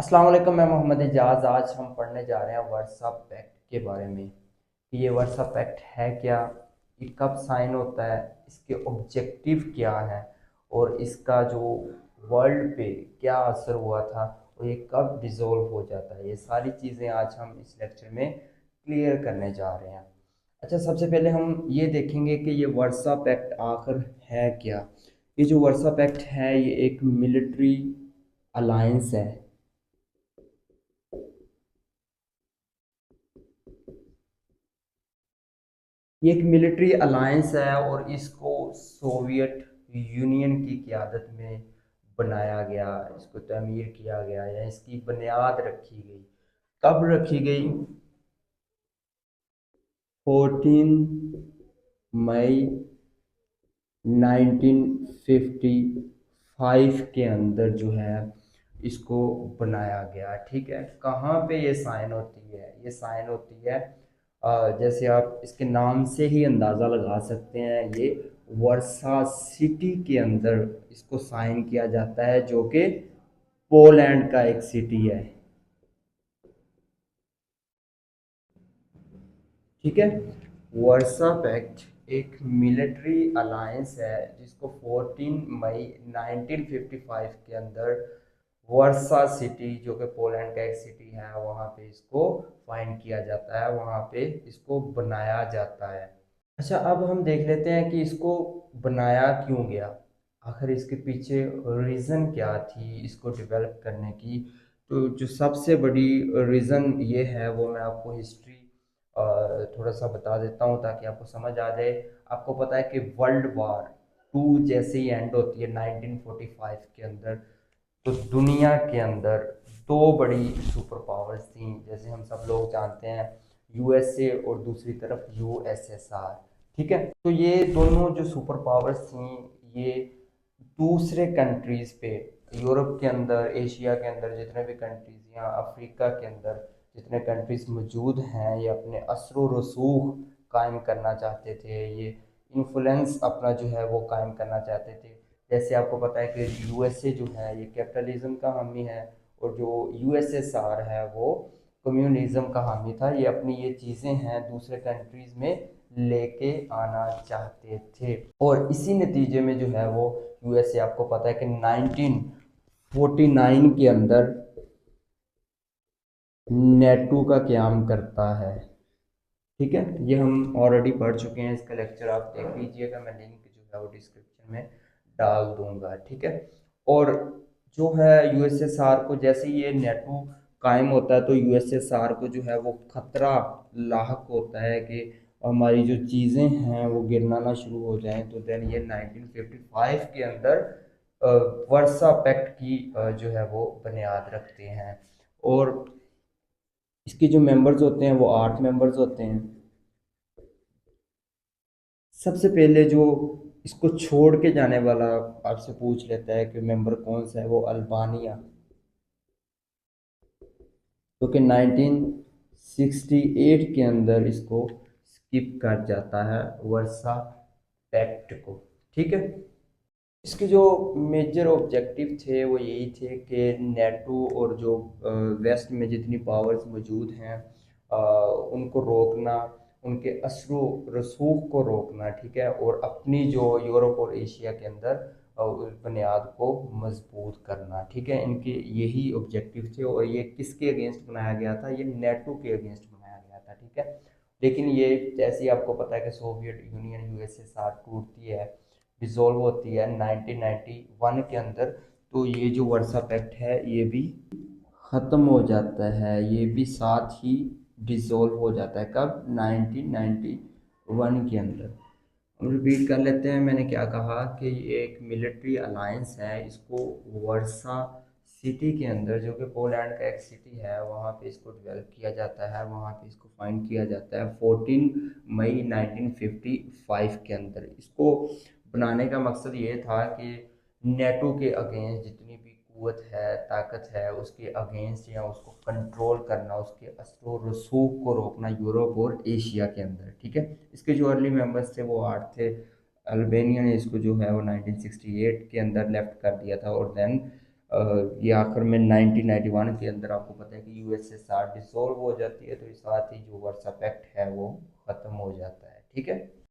अस्सलाम वालेकुम। मैं मोहम्मद इजाज़। आज हम पढ़ने जा रहे हैं वर्सा पैक्ट के बारे में कि ये वर्सा पैक्ट है क्या, ये कब साइन होता है, इसके ऑब्जेक्टिव क्या है और इसका जो वर्ल्ड पे क्या असर हुआ था और ये कब डिसॉल्व हो जाता है। ये सारी चीज़ें आज हम इस लेक्चर में क्लियर करने जा रहे हैं। अच्छा, सबसे पहले हम ये देखेंगे कि ये वर्सा पैक्ट आखिर है क्या। ये जो वर्सा पैक्ट है ये एक मिलिट्री अलायंस है। ये एक मिलिट्री अलायंस है और इसको सोवियत यूनियन की क़यादत में बनाया गया, इसको तमीर किया गया या इसकी बुनियाद रखी गई। कब रखी गई? 14 मई 1955 के अंदर जो है इसको बनाया गया। ठीक है, कहाँ पे ये साइन होती है? ये साइन होती है जैसे आप इसके नाम से ही अंदाज़ा लगा सकते हैं, ये वर्सा सिटी के अंदर इसको साइन किया जाता है, जो कि पोलैंड का एक सिटी है। ठीक है, वर्सा पैक्ट एक मिलिट्री अलायंस है जिसको 14 मई 1955 के अंदर वर्सा सिटी, जो कि पोलैंड का एक सिटी है, वहाँ पे इसको फाइंड किया जाता है, वहाँ पे इसको बनाया जाता है। अच्छा, अब हम देख लेते हैं कि इसको बनाया क्यों गया, आखिर इसके पीछे रीज़न क्या थी इसको डेवलप करने की। तो जो सबसे बड़ी रीज़न ये है वो मैं आपको हिस्ट्री थोड़ा सा बता देता हूँ ताकि आपको समझ आ जाए। आपको पता है कि वर्ल्ड वार 2 जैसे ही एंड होती है 1945 के अंदर, तो दुनिया के अंदर दो बड़ी सुपर पावर्स थी, जैसे हम सब लोग जानते हैं, यूएसए और दूसरी तरफ यूएसएसआर। ठीक है, तो ये दोनों जो सुपर पावर्स थी ये दूसरे कंट्रीज़ पे, यूरोप के अंदर, एशिया के अंदर जितने भी कंट्रीज़ या अफ्रीका के अंदर जितने कंट्रीज़ मौजूद हैं, ये अपने असर रसूख कायम करना चाहते थे, ये इन्फ्लुएंस अपना जो है वो कायम करना चाहते थे। जैसे आपको पता है कि यूएसए जो है ये कैपिटलिज्म का हामी है और जो यूएसएसआर है वो कम्युनिज्म का हामी था। ये अपनी ये चीज़ें हैं दूसरे कंट्रीज़ में लेके आना चाहते थे और इसी नतीजे में जो है वो यूएसए, आपको पता है कि 1949 के अंदर नेटो का क्याम करता है। ठीक है, ये हम ऑलरेडी पढ़ चुके हैं, इसका लेक्चर आप देख लीजिएगा, मैं लिंक जो है वो डिस्क्रिप्शन में डाल दूंगा। ठीक है, और जो है यूएसएसआर को जैसे ही ये नेटो कायम होता है तो यूएसएसआर को जो है वो खतरा लाहक होता है कि हमारी जो चीज़ें हैं वो गिरना शुरू हो जाएं। तो देन ये 1955 के अंदर वर्सा पैक्ट की जो है वो बुनियाद रखते हैं और इसके जो मेंबर्स होते हैं वो 8 मेंबर्स होते हैं। सबसे पहले जो इसको छोड़ के जाने वाला आपसे पूछ लेता है कि मेंबर कौन सा है, वो अल्बानिया, तो कि 1968 के अंदर इसको स्किप कर जाता है वर्सा पैक्ट को। ठीक है, इसके जो मेजर ऑब्जेक्टिव थे वो यही थे कि नेटो और जो वेस्ट में जितनी पावर्स मौजूद हैं उनको रोकना, उनके असरो रसूख को रोकना। ठीक है, और अपनी जो यूरोप और एशिया के अंदर उस बुनियाद को मजबूत करना। ठीक है, इनके यही ऑब्जेक्टिव थे और ये किसके अगेंस्ट बनाया गया था? ये नेटो के अगेंस्ट बनाया गया था। ठीक है, लेकिन ये जैसे ही आपको पता है कि सोवियत यूनियन यूएसएसआर टूटती है, डिसॉल्व होती है 1991 के अंदर, तो ये जो वर्सा पैक्ट है ये भी ख़त्म हो जाता है, ये भी साथ ही डिसॉल्व हो जाता है। कब? 1991 के अंदर। हम रिपीट कर लेते हैं, मैंने क्या कहा कि ये एक मिलिट्री अलायंस है, इसको वर्सा सिटी के अंदर, जो कि पोलैंड का एक सिटी है, वहाँ पे इसको डेवलप किया जाता है, वहाँ पे इसको फाइंड किया जाता है 14 मई 1955 के अंदर। इसको बनाने का मकसद ये था कि नेटो के अगेंस्ट जितनी भी कुवत है, ताकत है, उसके अगेंस्ट या उसको कंट्रोल करना, उसके असर रसूख को रोकना यूरोप और एशिया के अंदर। ठीक है, इसके जो अर्ली मेंबर्स थे वो 8 थे। अल्बानिया ने इसको जो है वो 1968 के अंदर लेफ्ट कर दिया था और देन ये आखिर में 1991 के अंदर आपको पता है कि यूएसएसआर डिसॉल्व हो जाती है, तो साथ ही जो वर्सा पैक्ट है वो ख़त्म हो जाता है। ठीक है,